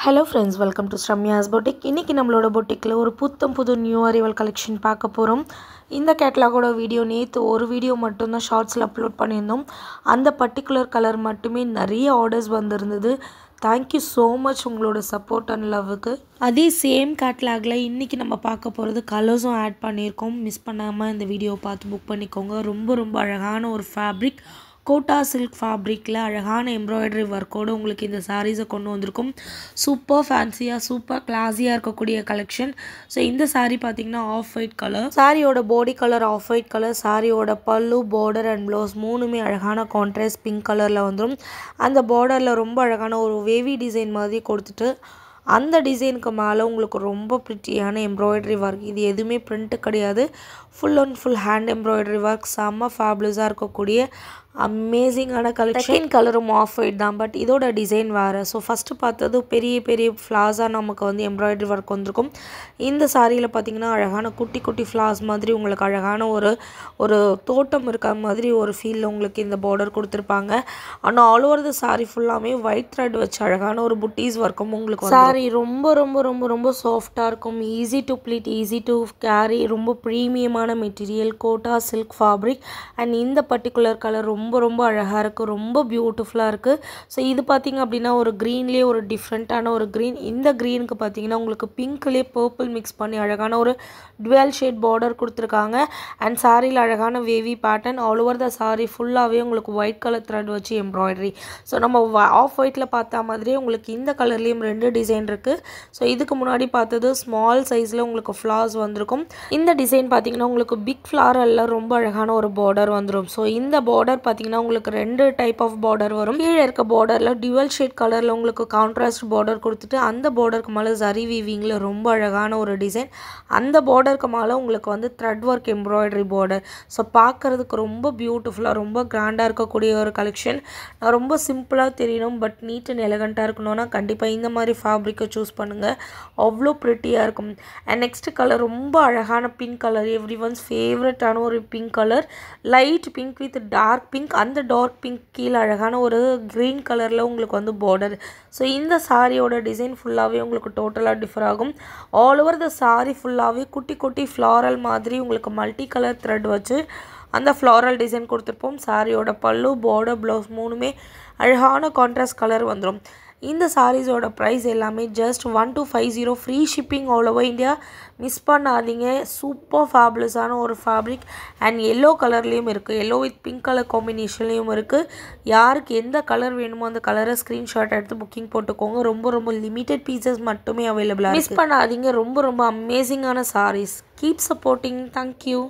Hello friends, welcome to Shramya's Boutique. இன்னைக்கு நம்மளோட பொட்டிக்ல ஒரு புது நியூ அரைவல் கலெக்ஷன் பார்க்க போறோம். இந்த கேட்டலாகோட வீடியோ நேத்து ஒரு வீடியோ மட்டும் தான் ஷார்ட்ஸ்ல அப்லோட் பண்ணியிருந்தோம். அந்த பர்టిక్యులர் கலர் மட்டுமே நிறைய ஆர்டர்ஸ் வந்திருந்தது. Thank you so much உங்களோட சப்போர்ட் அண்ட் லவ்வுக்கு. அதே சேம் கேட்டலாக்ல இன்னைக்கு நம்ம பார்க்க போறது கலர்ஸும் ஆட் பண்ணியிருக்கோம். மிஸ் பண்ணாம இந்த வீடியோ பார்த்து புக் பண்ணிக்கோங்க. ரொம்ப அழகான ஒரு ஃபேப்ரிக் கோட்டா சில்க் ஃபேப்ரிக்ல அழகான எம்ப்ராய்டரி வர்க்கோட உங்களுக்கு இந்த சாரீஸை கொண்டு வந்திருக்கும். சூப்பர் ஃபேன்சியாக சூப்பர் கிளாஸியாக இருக்கக்கூடிய கலெக்ஷன். ஸோ இந்த சாரீ பார்த்தீங்கன்னா ஆஃப் ஒயிட் கலர், சாரியோட body colour off white colour, சாரியோட பல்லு பார்டர் அண்ட் ப்ளவுஸ் மூணுமே அழகான கான்ட்ராஸ்ட் பிங்க் கலரில் வந்துடும். அந்த பார்டரில் ரொம்ப அழகான ஒரு வேவி டிசைன் மாதிரி கொடுத்துட்டு அந்த டிசைனுக்கு மேலே உங்களுக்கு ரொம்ப பிரிட்டியான எம்ப்ராய்டரி ஒர்க். இது எதுவுமே பிரிண்ட்டு கிடையாது, full and full hand embroidery work. செம்ம ஃபேபுலஸாக இருக்கக்கூடிய அமேசிங்கான கலெக்ஷன். செகண்ட் கலரும் ஆஃப் ஒயிட் தான், பட் இதோட டிசைன் வேறு. ஸோ ஃபஸ்ட்டு பார்த்தது பெரிய ஃப்ளாஸாக நமக்கு வந்து எம்ப்ராய்டரி ஒர்க் வந்திருக்கும். இந்த சாரியில் பார்த்தீங்கன்னா அழகான குட்டி ஃப்ளாஸ் மாதிரி உங்களுக்கு அழகான ஒரு தோட்டம் இருக்க மாதிரி ஒரு ஃபீலில் உங்களுக்கு இந்த பார்டர் கொடுத்துருப்பாங்க. ஆனால் ஆல் ஓவர் த சாரி ஃபுல்லாமே ஒயிட் த்ரெட் வச்சு அழகான ஒரு புட்டீஸ் ஒர்க்கும் உங்களுக்கு. சாரி ரொம்ப சாஃப்டாக இருக்கும், easy to pleat, easy to carry, ரொம்ப ப்ரீமியமான material Kota silk fabric. And இந்த பர்டிகுலர் கலர் ரொம்ப அழகாக இருக்குது, ரொம்ப பியூட்டிஃபுல்லாக இருக்குது. ஸோ இது பார்த்திங்க அப்படின்னா ஒரு க்ரீன்லேயே ஒரு டிஃப்ரெண்ட்டான ஒரு க்ரீன். இந்த க்ரீனுக்கு பார்த்திங்கன்னா உங்களுக்கு பிங்க்லேயே பர்பிள் மிக்ஸ் பண்ணி அழகான ஒரு டுவெல் ஷேட் பார்டர் கொடுத்துருக்காங்க. அண்ட் சாரியில் அழகான wavy pattern. All over the sorry ஃபுல்லாகவே உங்களுக்கு ஒயிட் கலர் த்ரெட் வச்சு எம்ப்ராய்டரி. ஸோ நம்ம ஆஃப் ஒயிட்டில் பார்த்தா மாதிரியே உங்களுக்கு இந்த கலர்லேயும் 2 டிசைன் இருக்குது. ஸோ இதுக்கு முன்னாடி பார்த்தது ஸ்மால் சைஸில் உங்களுக்கு ஃப்ளார்ஸ் வந்திருக்கும். இந்த டிசைன் பார்த்திங்கன்னா உங்களுக்கு பிக் ஃப்ளாரல்ல ரொம்ப அழகான ஒரு பார்டர் வந்துடும். ஸோ இந்த பார்டர் பார்த்தீங்கன்னா உங்களுக்கு 2 டைப் ஆஃப் பார்டர் வரும். கீழே இருக்க பார்டரில் டுவெல் ஷேட் கலரில் உங்களுக்கு கான்ட்ராஸ்ட் பார்டர் கொடுத்துட்டு அந்த பார்டருக்கு மேலே ஜரி வீவிங்கில் ரொம்ப அழகான ஒரு டிசைன். அந்த பார்டருக்கு மேலே உங்களுக்கு வந்து thread work embroidery border. So பார்க்குறதுக்கு ரொம்ப பியூட்டிஃபுல்லாக ரொம்ப கிராண்டாக இருக்கக்கூடிய ஒரு கலெக்ஷன். நான் ரொம்ப சிம்பிளாக தெரியணும் பட் நீட் அண்ட் எலகண்ட்டாக இருக்கணும்னா கண்டிப்பாக இந்த மாதிரி ஃபேப்ரிக்கை சூஸ் பண்ணுங்கள், அவ்வளோ ப்ரிட்டியாக இருக்கும். அண்ட் நெக்ஸ்ட் கலர் ரொம்ப அழகான பிங்க் கலர், எவ்ரி ஒன்ஸ் ஃபேவரட்டான ஒரு pink colour, light pink with dark pink. அந்த டார்க் பிங்க் கீழே அழகான ஒரு க்ரீன் கலரில் உங்களுக்கு வந்து பார்டர். ஸோ இந்த சாரியோட டிசைன் ஃபுல்லாகவே உங்களுக்கு டோட்டலாக டிஃபர் ஆகும். ஆல் ஓவர் த சாரி ஃபுல்லாகவே குட்டி ஃப்ளாரல் மாதிரி உங்களுக்கு மல்டி கலர் த்ரெட் வச்சு அந்த ஃப்ளாரல் டிசைன் கொடுத்துருப்போம். சாரியோட பல்லு பார்டர் ப்ளவுஸ் மூணுமே அழகான கான்ட்ராஸ்ட் கலர் வந்துடும். இந்த சாரீஸோட ப்ரைஸ் எல்லாமே just 1250, free shipping all over India. Miss பண்ணாதீங்க. சூப்பர் ஃபேபுலஸான ஒரு ஃபேப்ரிக். அண்ட் எல்லோ கலர்லேயும் இருக்குது, எல்லோ வித் பிங்க் கலர் காம்பினேஷன்லேயும் இருக்குது. யாருக்கு எந்த கலர் வேணுமோ அந்த கலரை ஸ்க்ரீன்ஷாட் எடுத்து புக்கிங் போட்டுக்கோங்க. ரொம்ப லிமிட்டட் பீசஸ் மட்டுமே அவைலபிளாக. மிஸ் பண்ணாதீங்க. ரொம்ப அமேசிங்கான சாரீஸ். Keep supporting. தேங்க்யூ.